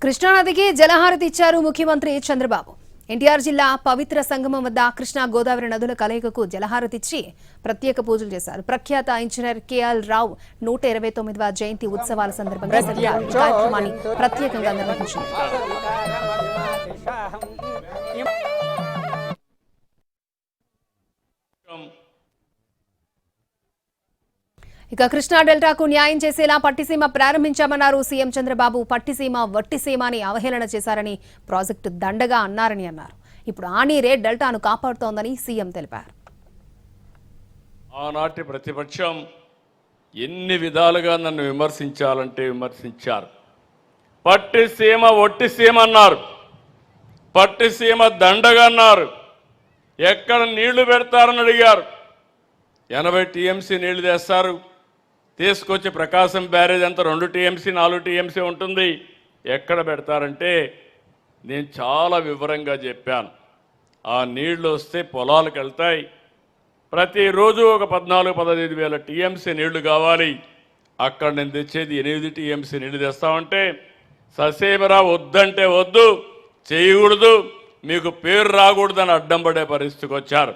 కృష్ణానదికి జలహారతి ఇచ్చారు ముఖ్యమంత్రి చంద్రబాబు. ఎన్టీఆర్ జిల్లా పవిత్ర సంగమం వద్ద కృష్ణా గోదావరి నదుల కలయికకు జలహారతిచ్చి ప్రత్యేక పూజలు చేశారు. ప్రఖ్యాత ఇంజనీర్ కేఎల్ రావు 129వ జయంతి ఉత్సవాల సందర్భంగా కార్యక్రమాన్ని ప్రత్యేకంగా నిర్వహించారు. ఇక కృష్ణా డెల్టాకు న్యాయం చేసేలా పట్టిసీమ ప్రారంభించామన్నారు సీఎం చంద్రబాబు. పట్టిసీమ వట్టిసీమ అని అవహేళన చేశారని, ప్రాజెక్టు దండగా అన్నారని అన్నారు. ఇప్పుడు ఆ నీరే డెల్టాను కాపాడుతోందని సీఎం తెలిపారు. ఆనాటి ప్రతిపక్షం ఎన్ని విధాలుగా నన్ను విమర్శించాలంటే విమర్శించారు. పట్టిసీమ వట్టిసీమ అన్నారు, పట్టిసీమ దండగా అన్నారు. ఎక్కడ నీళ్లు పెడతారని అడిగారు. 80 టీఎంసీ నీళ్లు తెస్తారు, తీసుకొచ్చి ప్రకాశం బ్యారేజ్ అంతా 2 టీఎంసీ 4 టీఎంసీ ఉంటుంది. ఎక్కడ పెడతారంటే నేను చాలా వివరంగా చెప్పాను. ఆ నీళ్లు వస్తే పొలాలకు వెళ్తాయి. ప్రతిరోజు ఒక 14-15 వేల టీఎంసీ నీళ్లు కావాలి. అక్కడ నేను తెచ్చేది 8 టీఎంసీ నీళ్లు తెస్తామంటే ససేమరా వద్దంటే వద్దు, చేయకూడదు, మీకు పేరు రాకూడదని అడ్డం పడే పరిస్థితికి వచ్చారు.